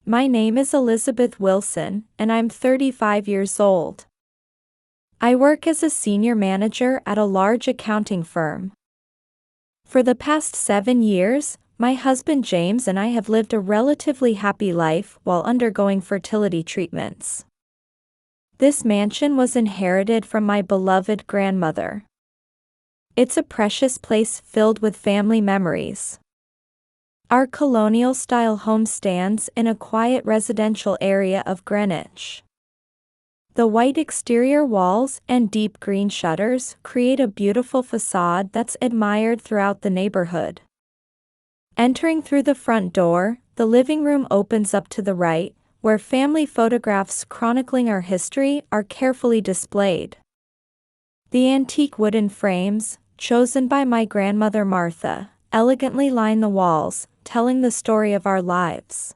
My name is Elizabeth Wilson, and I'm 35 years old. I work as a senior manager at a large accounting firm. For the past 7 years, my husband James and I have lived a relatively happy life while undergoing fertility treatments. This mansion was inherited from my beloved grandmother. It's a precious place filled with family memories. Our colonial-style home stands in a quiet residential area of Greenwich. The white exterior walls and deep green shutters create a beautiful facade that's admired throughout the neighborhood. Entering through the front door, the living room opens up to the right, where family photographs chronicling our history are carefully displayed. The antique wooden frames, chosen by my grandmother Martha, elegantly line the walls, telling the story of our lives.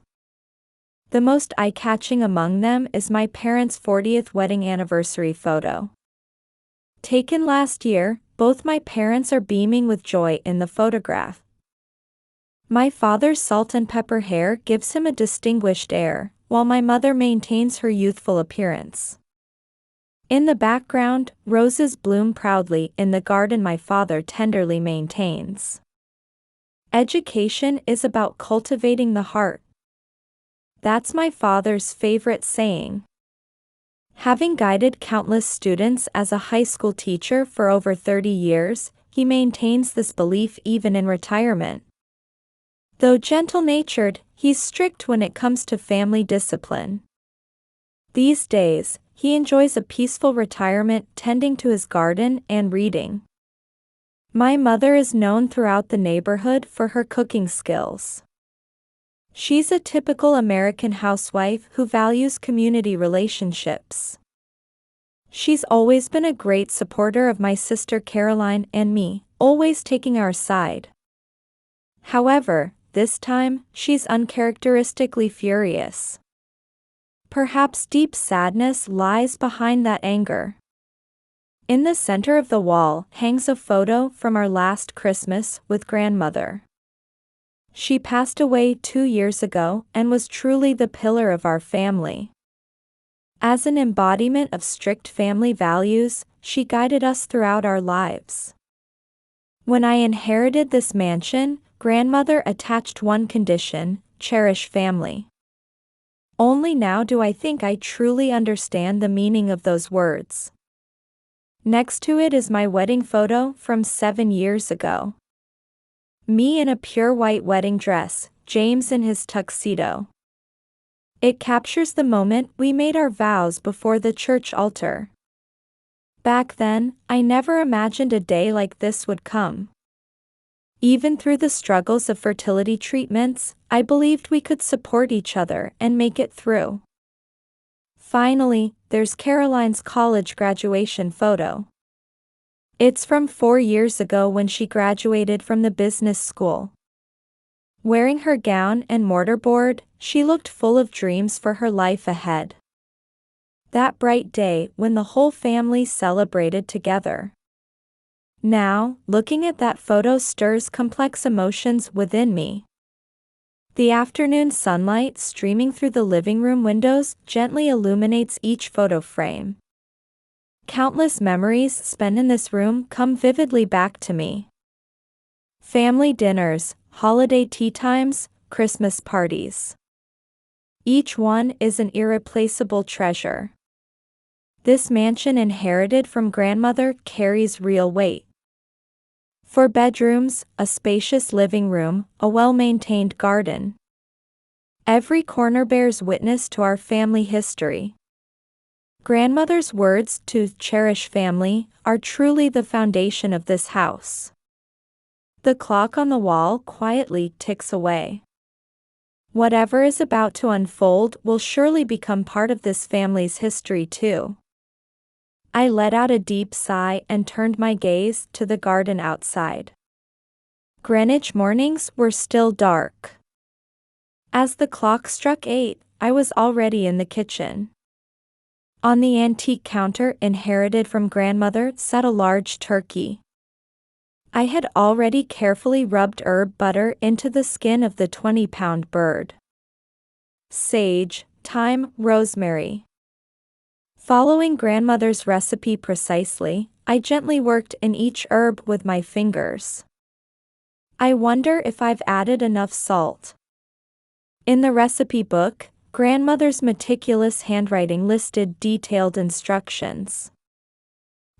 The most eye-catching among them is my parents' 40th wedding anniversary photo. Taken last year, both my parents are beaming with joy in the photograph. My father's salt and pepper hair gives him a distinguished air, while my mother maintains her youthful appearance. In the background, roses bloom proudly in the garden my father tenderly maintains. Education is about cultivating the heart. That's my father's favorite saying. Having guided countless students as a high school teacher for over 30 years, he maintains this belief even in retirement. Though gentle-natured, he's strict when it comes to family discipline. These days, he enjoys a peaceful retirement tending to his garden and reading. My mother is known throughout the neighborhood for her cooking skills. She's a typical American housewife who values community relationships. She's always been a great supporter of my sister Caroline and me, always taking our side. However, this time, she's uncharacteristically furious. Perhaps deep sadness lies behind that anger. In the center of the wall hangs a photo from our last Christmas with grandmother. She passed away 2 years ago and was truly the pillar of our family. As an embodiment of strict family values, she guided us throughout our lives. When I inherited this mansion, grandmother attached one condition: cherish family. Only now do I think I truly understand the meaning of those words. Next to it is my wedding photo from 7 years ago. Me in a pure white wedding dress, James in his tuxedo. It captures the moment we made our vows before the church altar. Back then, I never imagined a day like this would come. Even through the struggles of fertility treatments, I believed we could support each other and make it through. Finally, there's Caroline's college graduation photo. It's from 4 years ago when she graduated from the business school. Wearing her gown and mortarboard, she looked full of dreams for her life ahead. That bright day when the whole family celebrated together. Now, looking at that photo stirs complex emotions within me. The afternoon sunlight streaming through the living room windows gently illuminates each photo frame. Countless memories spent in this room come vividly back to me. Family dinners, holiday tea times, Christmas parties. Each one is an irreplaceable treasure. This mansion inherited from grandmother carries real weight. For bedrooms, a spacious living room, a well-maintained garden. Every corner bears witness to our family history. Grandmother's words to cherish family are truly the foundation of this house. The clock on the wall quietly ticks away. Whatever is about to unfold will surely become part of this family's history too. I let out a deep sigh and turned my gaze to the garden outside. Greenwich mornings were still dark. As the clock struck 8, I was already in the kitchen. On the antique counter inherited from grandmother sat a large turkey. I had already carefully rubbed herb butter into the skin of the 20-pound bird. sage, thyme, rosemary. Following grandmother's recipe precisely, I gently worked in each herb with my fingers. I wonder if I've added enough salt. In the recipe book, grandmother's meticulous handwriting listed detailed instructions.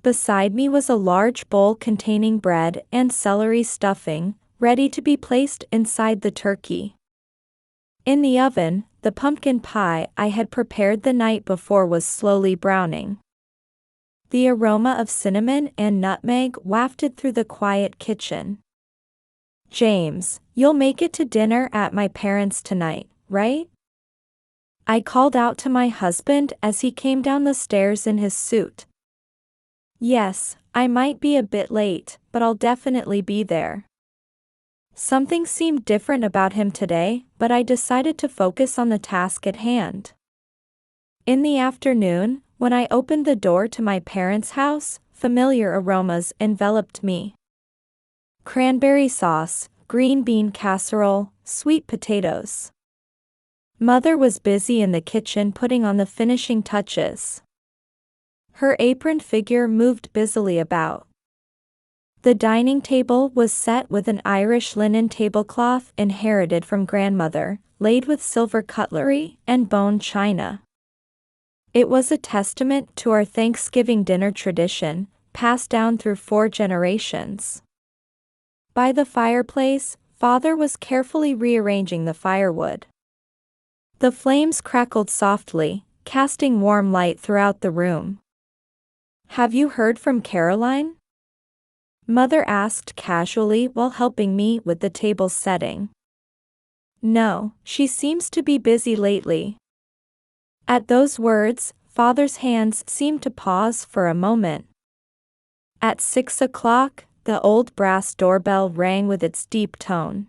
Beside me was a large bowl containing bread and celery stuffing, ready to be placed inside the turkey. In the oven, the pumpkin pie I had prepared the night before was slowly browning. The aroma of cinnamon and nutmeg wafted through the quiet kitchen. "James, you'll make it to dinner at my parents' tonight, right?" I called out to my husband as he came down the stairs in his suit. "Yes, I might be a bit late, but I'll definitely be there." Something seemed different about him today, but I decided to focus on the task at hand. In the afternoon, when I opened the door to my parents' house, familiar aromas enveloped me. Cranberry sauce, green bean casserole, sweet potatoes. Mother was busy in the kitchen putting on the finishing touches. Her aproned figure moved busily about. The dining table was set with an Irish linen tablecloth inherited from grandmother, laid with silver cutlery and bone china. It was a testament to our Thanksgiving dinner tradition, passed down through 4 generations. By the fireplace, Father was carefully rearranging the firewood. The flames crackled softly, casting warm light throughout the room. "Have you heard from Caroline?" Mother asked casually while helping me with the table setting. "No, she seems to be busy lately." At those words, Father's hands seemed to pause for a moment. At 6 o'clock, the old brass doorbell rang with its deep tone.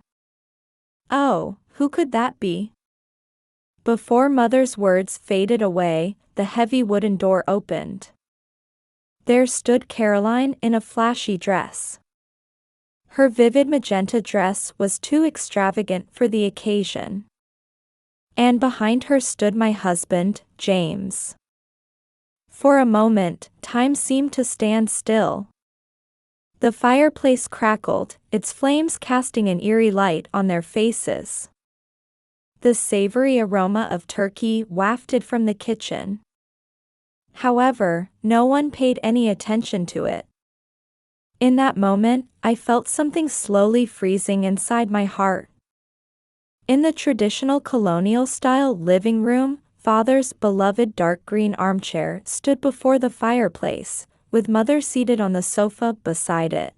"Oh, who could that be?" Before Mother's words faded away, the heavy wooden door opened. There stood Caroline in a flashy dress. Her vivid magenta dress was too extravagant for the occasion. And behind her stood my husband, James. For a moment, time seemed to stand still. The fireplace crackled, its flames casting an eerie light on their faces. The savory aroma of turkey wafted from the kitchen. However, no one paid any attention to it. In that moment, I felt something slowly freezing inside my heart. In the traditional colonial-style living room, Father's beloved dark green armchair stood before the fireplace, with Mother seated on the sofa beside it.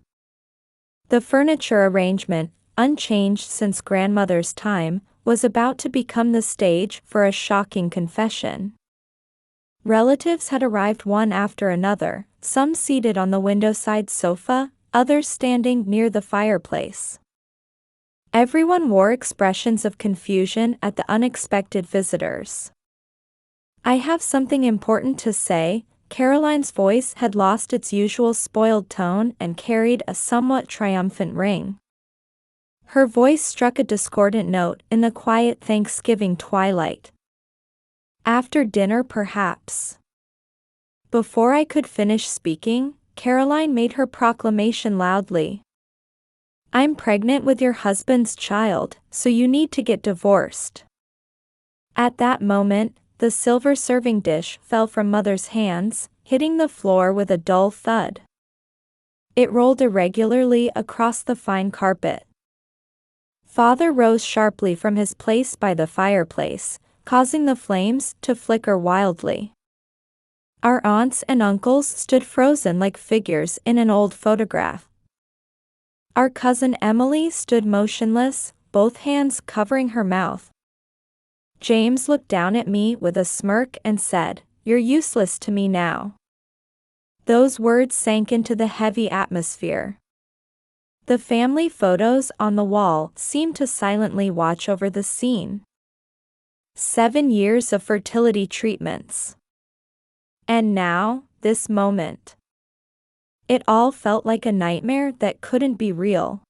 The furniture arrangement, unchanged since grandmother's time, was about to become the stage for a shocking confession. Relatives had arrived one after another, some seated on the windowside sofa, others standing near the fireplace. Everyone wore expressions of confusion at the unexpected visitors. "I have something important to say." Caroline's voice had lost its usual spoiled tone and carried a somewhat triumphant ring. Her voice struck a discordant note in the quiet Thanksgiving twilight. "After dinner, perhaps." Before I could finish speaking, Caroline made her proclamation loudly. "I'm pregnant with your husband's child, so you need to get divorced." At that moment, the silver serving dish fell from Mother's hands, hitting the floor with a dull thud. It rolled irregularly across the fine carpet. Father rose sharply from his place by the fireplace, causing the flames to flicker wildly. Our aunts and uncles stood frozen like figures in an old photograph. Our cousin Emily stood motionless, both hands covering her mouth. James looked down at me with a smirk and said, "You're useless to me now." Those words sank into the heavy atmosphere. The family photos on the wall seemed to silently watch over the scene. 7 years of fertility treatments. And now, this moment. It all felt like a nightmare that couldn't be real.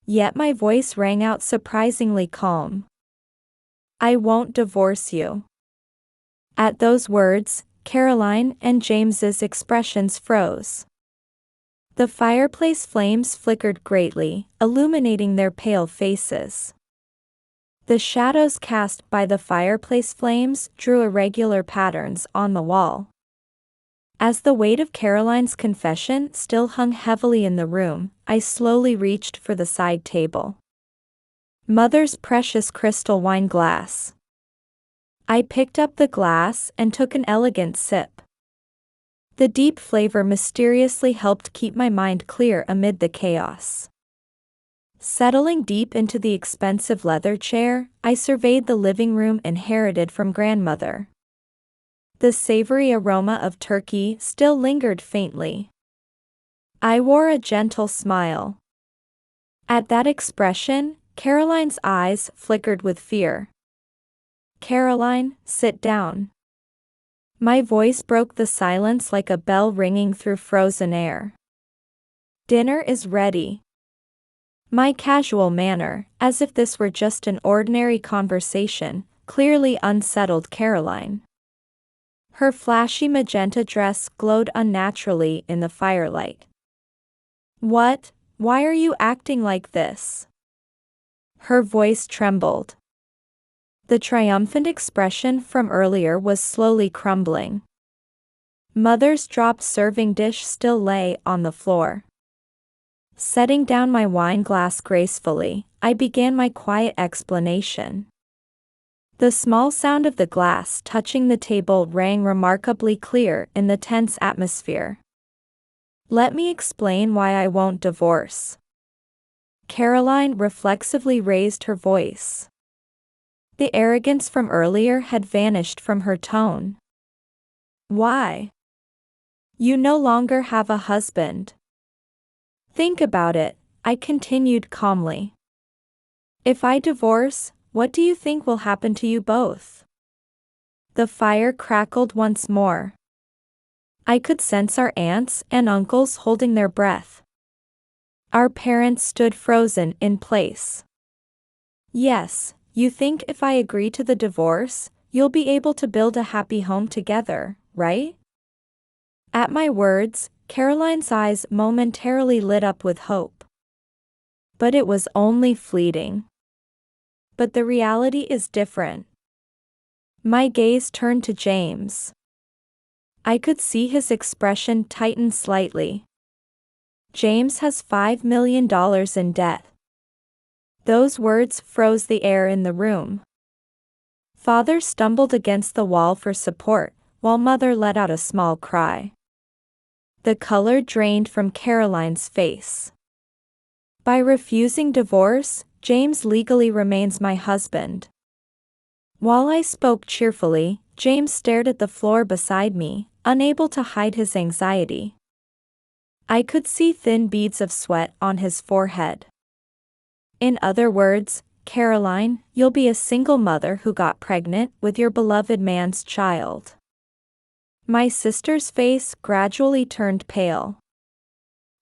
Yet my voice rang out surprisingly calm. I won't divorce you. At those words, Caroline and James's expressions froze. The fireplace flames flickered greatly, illuminating their pale faces. The shadows cast by the fireplace flames drew irregular patterns on the wall. As the weight of Caroline's confession still hung heavily in the room, I slowly reached for the side table. Mother's precious crystal wine glass. I picked up the glass and took an elegant sip. The deep flavor mysteriously helped keep my mind clear amid the chaos. Settling deep into the expensive leather chair, I surveyed the living room inherited from grandmother. The savory aroma of turkey still lingered faintly. I wore a gentle smile. At that expression, Caroline's eyes flickered with fear. Caroline, sit down. My voice broke the silence like a bell ringing through frozen air. Dinner is ready. My casual manner, as if this were just an ordinary conversation, clearly unsettled Caroline. Her flashy magenta dress glowed unnaturally in the firelight. What? Why are you acting like this? Her voice trembled. The triumphant expression from earlier was slowly crumbling. Mother's dropped serving dish still lay on the floor. Setting down my wine glass gracefully, I began my quiet explanation. The small sound of the glass touching the table rang remarkably clear in the tense atmosphere. Let me explain why I won't divorce. Caroline reflexively raised her voice. The arrogance from earlier had vanished from her tone. Why? You no longer have a husband. Think about it, I continued calmly. If I divorce, what do you think will happen to you both? The fire crackled once more. I could sense our aunts and uncles holding their breath. Our parents stood frozen in place. Yes, you think if I agree to the divorce, you'll be able to build a happy home together, right? At my words, Caroline's eyes momentarily lit up with hope. But it was only fleeting. But the reality is different. My gaze turned to James. I could see his expression tighten slightly. James has $5 million in debt. Those words froze the air in the room. Father stumbled against the wall for support, while Mother let out a small cry. The color drained from Caroline's face. By refusing divorce, James legally remains my husband. While I spoke cheerfully, James stared at the floor beside me, unable to hide his anxiety. I could see thin beads of sweat on his forehead. In other words, Caroline, you'll be a single mother who got pregnant with your beloved man's child. My sister's face gradually turned pale.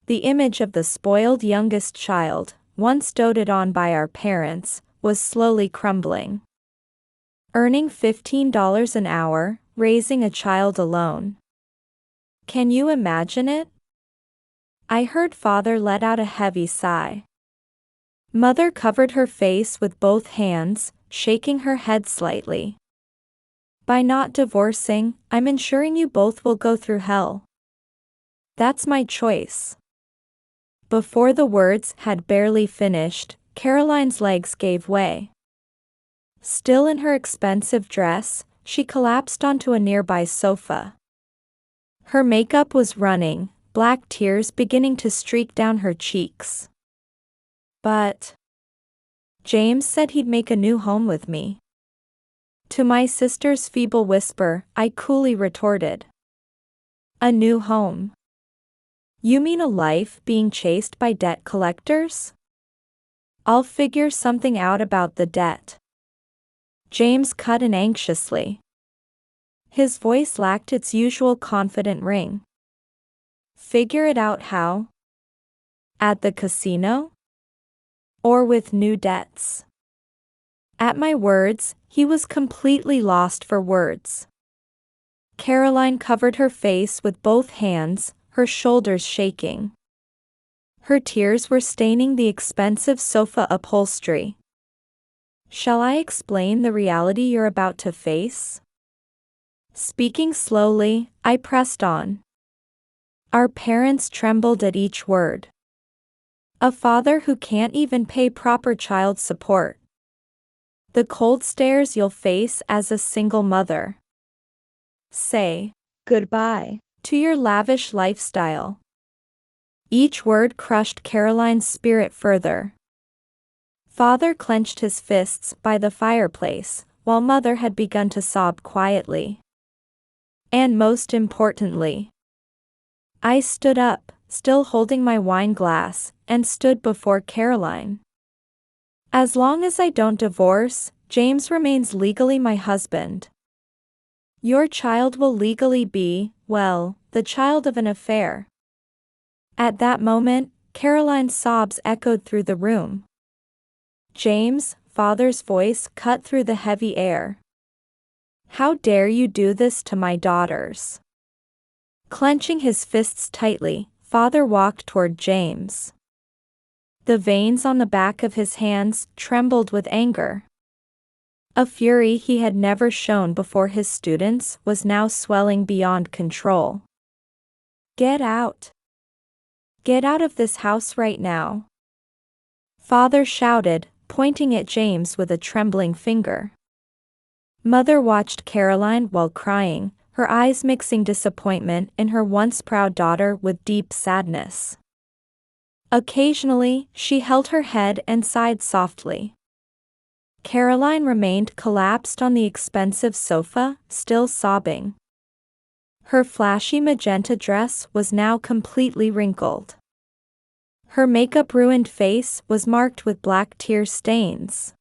The image of the spoiled youngest child, once doted on by our parents, was slowly crumbling. Earning $15 an hour, raising a child alone. Can you imagine it? I heard Father let out a heavy sigh. Mother covered her face with both hands, shaking her head slightly. By not divorcing, I'm ensuring you both will go through hell. That's my choice. Before the words had barely finished, Caroline's legs gave way. Still in her expensive dress, she collapsed onto a nearby sofa. Her makeup was running, black tears beginning to streak down her cheeks. But James said he'd make a new home with me. To my sister's feeble whisper, I coolly retorted. A new home? You mean a life being chased by debt collectors? I'll figure something out about the debt. James cut in anxiously. His voice lacked its usual confident ring. Figure it out how? At the casino? Or with new debts? At my words, he was completely lost for words. Caroline covered her face with both hands, her shoulders shaking. Her tears were staining the expensive sofa upholstery. "Shall I explain the reality you're about to face?" Speaking slowly, I pressed on. Our parents trembled at each word. A father who can't even pay proper child support. The cold stares you'll face as a single mother. Say goodbye to your lavish lifestyle. Each word crushed Caroline's spirit further. Father clenched his fists by the fireplace, while mother had begun to sob quietly. And most importantly, I stood up, still holding my wine glass, and stood before Caroline. "As long as I don't divorce, James remains legally my husband. Your child will legally be, well, the child of an affair." At that moment, Caroline's sobs echoed through the room. "James," father's voice cut through the heavy air. "How dare you do this to my daughters?" Clenching his fists tightly, father walked toward James. The veins on the back of his hands trembled with anger. A fury he had never shown before his students was now swelling beyond control. "Get out! Get out of this house right now!" Father shouted, pointing at James with a trembling finger. Mother watched Caroline while crying, her eyes mixing disappointment in her once proud daughter with deep sadness. Occasionally, she held her head and sighed softly. Caroline remained collapsed on the expensive sofa, still sobbing. Her flashy magenta dress was now completely wrinkled. Her makeup-ruined face was marked with black tear stains.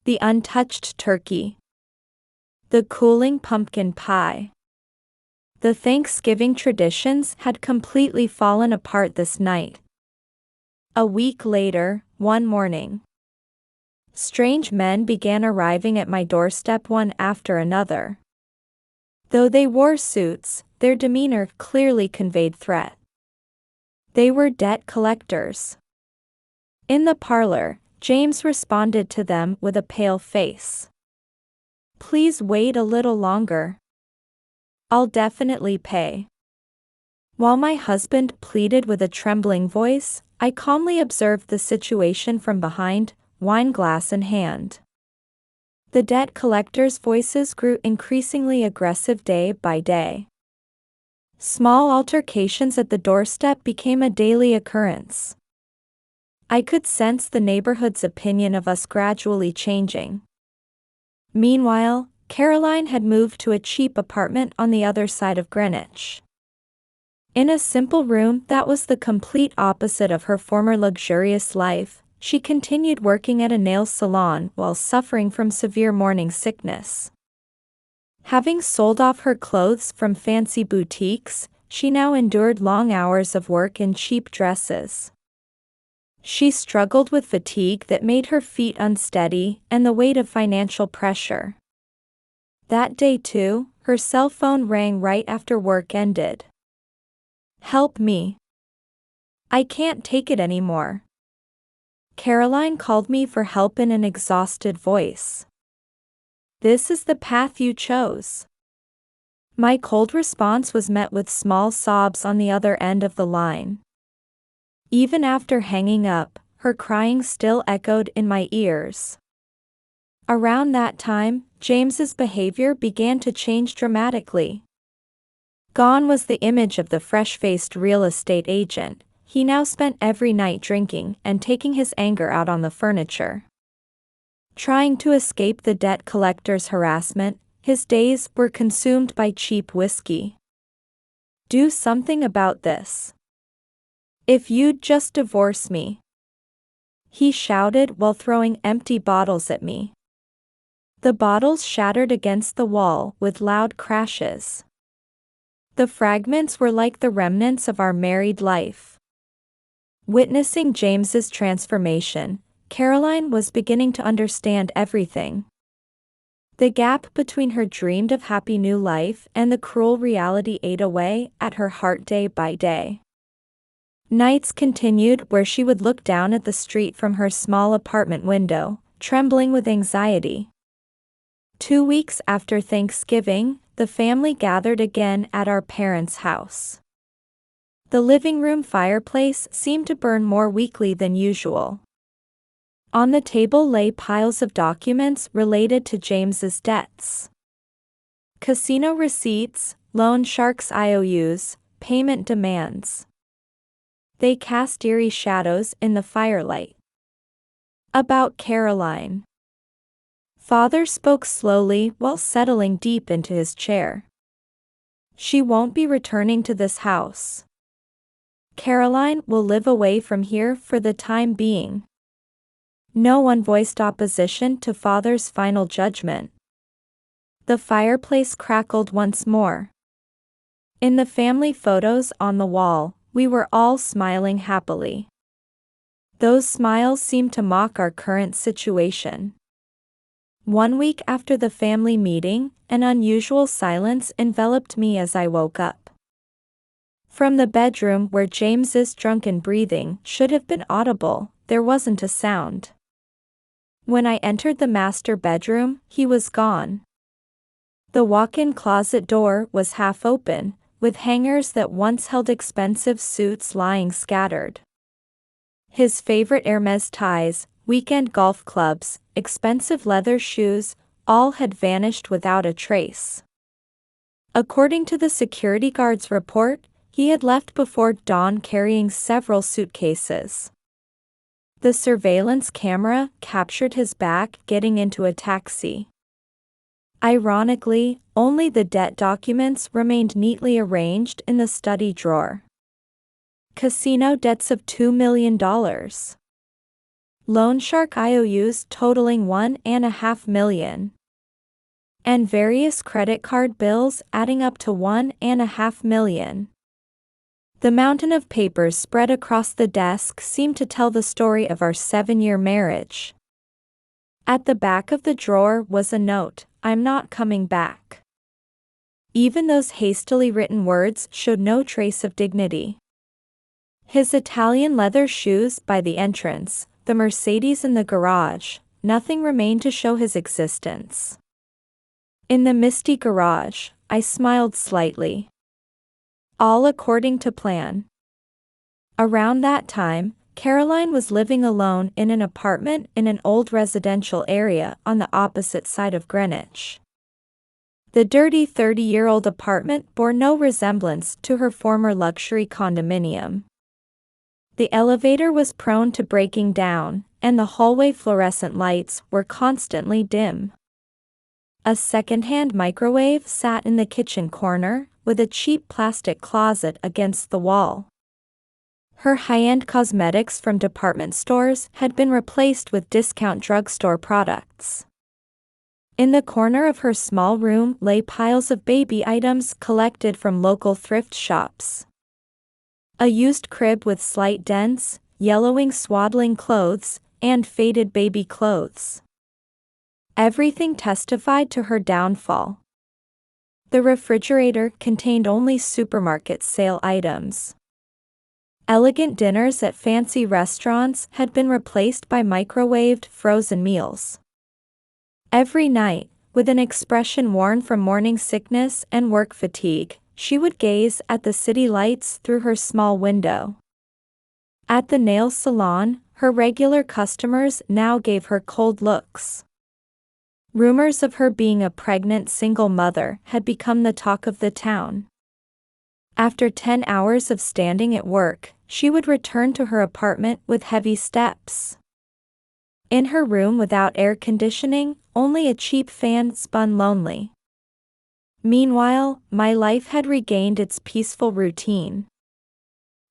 The untouched turkey. The cooling pumpkin pie. The Thanksgiving traditions had completely fallen apart this night. A week later, one morning, strange men began arriving at my doorstep one after another. Though they wore suits, their demeanor clearly conveyed threat. They were debt collectors. In the parlor, James responded to them with a pale face. "Please wait a little longer. I'll definitely pay." While my husband pleaded with a trembling voice, I calmly observed the situation from behind, wine glass in hand. The debt collectors' voices grew increasingly aggressive day by day. Small altercations at the doorstep became a daily occurrence. I could sense the neighborhood's opinion of us gradually changing. Meanwhile, Caroline had moved to a cheap apartment on the other side of Greenwich. In a simple room that was the complete opposite of her former luxurious life, she continued working at a nail salon while suffering from severe morning sickness. Having sold off her clothes from fancy boutiques, she now endured long hours of work in cheap dresses. She struggled with fatigue that made her feet unsteady and the weight of financial pressure. That day too, her cell phone rang right after work ended. "Help me. I can't take it anymore." Caroline called me for help in an exhausted voice. "This is the path you chose." My cold response was met with small sobs on the other end of the line. Even after hanging up, her crying still echoed in my ears. Around that time, James's behavior began to change dramatically. Gone was the image of the fresh-faced real estate agent. He now spent every night drinking and taking his anger out on the furniture. Trying to escape the debt collector's harassment, his days were consumed by cheap whiskey. "Do something about this. If you'd just divorce me," he shouted while throwing empty bottles at me. The bottles shattered against the wall with loud crashes. The fragments were like the remnants of our married life. Witnessing James's transformation, Caroline was beginning to understand everything. The gap between her dreamed of happy new life and the cruel reality ate away at her heart day by day. Nights continued where she would look down at the street from her small apartment window, trembling with anxiety. 2 weeks after Thanksgiving, the family gathered again at our parents' house. The living room fireplace seemed to burn more weakly than usual. On the table lay piles of documents related to James's debts. Casino receipts, loan sharks IOUs, payment demands. They cast eerie shadows in the firelight. About Caroline. Father spoke slowly while settling deep into his chair. She won't be returning to this house. Caroline will live away from here for the time being. No one voiced opposition to Father's final judgment. The fireplace crackled once more. In the family photos on the wall, we were all smiling happily. Those smiles seemed to mock our current situation. 1 week after the family meeting, an unusual silence enveloped me as I woke up. From the bedroom where James's drunken breathing should have been audible, there wasn't a sound. When I entered the master bedroom, he was gone. The walk-in closet door was half open, with hangers that once held expensive suits lying scattered. His favorite Hermes ties, weekend golf clubs, expensive leather shoes, all had vanished without a trace. According to the security guard's report, he had left before dawn carrying several suitcases. The surveillance camera captured his back getting into a taxi. Ironically, only the debt documents remained neatly arranged in the study drawer. Casino debts of $2 million. Loan shark IOUs totaling $1.5 million. And various credit card bills adding up to $1.5 million. The mountain of papers spread across the desk seemed to tell the story of our 7-year marriage. At the back of the drawer was a note, "I'm not coming back." Even those hastily written words showed no trace of dignity. His Italian leather shoes by the entrance, the Mercedes in the garage, nothing remained to show his existence. In the misty garage, I smiled slightly. All according to plan. Around that time, Caroline was living alone in an apartment in an old residential area on the opposite side of Greenwich. The dirty 30-year-old apartment bore no resemblance to her former luxury condominium. The elevator was prone to breaking down, and the hallway fluorescent lights were constantly dim. A second-hand microwave sat in the kitchen corner, with a cheap plastic closet against the wall. Her high-end cosmetics from department stores had been replaced with discount drugstore products. In the corner of her small room lay piles of baby items collected from local thrift shops. A used crib with slight dents, yellowing swaddling clothes, and faded baby clothes. Everything testified to her downfall. The refrigerator contained only supermarket sale items. Elegant dinners at fancy restaurants had been replaced by microwaved frozen meals. Every night, with an expression worn from morning sickness and work fatigue, she would gaze at the city lights through her small window. At the nail salon, her regular customers now gave her cold looks. Rumors of her being a pregnant single mother had become the talk of the town. After 10 hours of standing at work, she would return to her apartment with heavy steps. In her room without air conditioning, only a cheap fan spun lonely. Meanwhile, my life had regained its peaceful routine.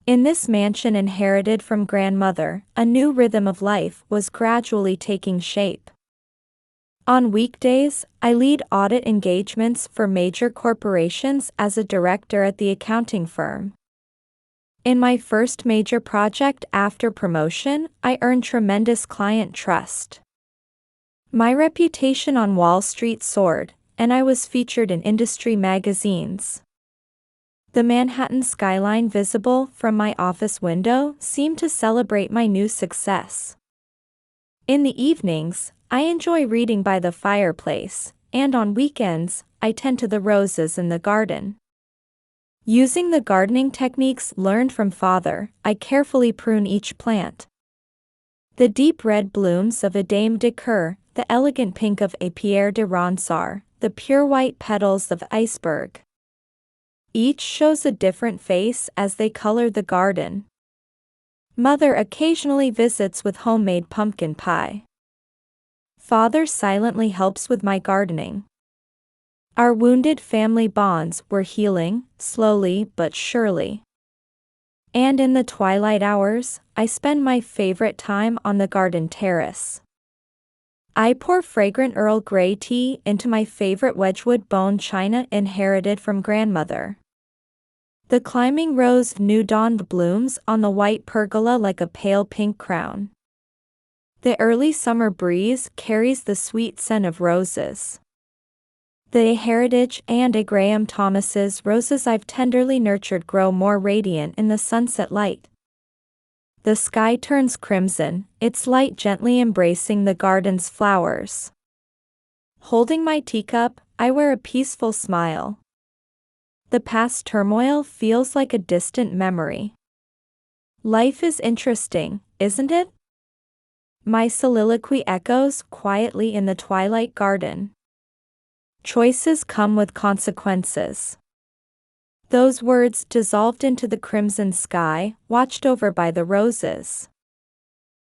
In this mansion inherited from grandmother, a new rhythm of life was gradually taking shape. On weekdays, I lead audit engagements for major corporations as a director at the accounting firm. In my first major project after promotion, I earned tremendous client trust. My reputation on Wall Street soared, and I was featured in industry magazines. The Manhattan skyline visible from my office window seemed to celebrate my new success. In the evenings, I enjoy reading by the fireplace, and on weekends, I tend to the roses in the garden. Using the gardening techniques learned from Father, I carefully prune each plant. The deep red blooms of a Dame de Coeur, the elegant pink of a Pierre de Ronsard, the pure white petals of iceberg. Each shows a different face as they color the garden. Mother occasionally visits with homemade pumpkin pie. Father silently helps with my gardening. Our wounded family bonds were healing, slowly but surely. And in the twilight hours, I spend my favorite time on the garden terrace. I pour fragrant Earl Grey tea into my favorite Wedgwood bone china inherited from grandmother. The climbing rose new dawned blooms on the white pergola like a pale pink crown. The early summer breeze carries the sweet scent of roses. The Heritage and A. Graham Thomas's roses I've tenderly nurtured grow more radiant in the sunset light. The sky turns crimson, its light gently embracing the garden's flowers. Holding my teacup, I wear a peaceful smile. The past turmoil feels like a distant memory. Life is interesting, isn't it? My soliloquy echoes quietly in the twilight garden. Choices come with consequences. Those words dissolved into the crimson sky, watched over by the roses.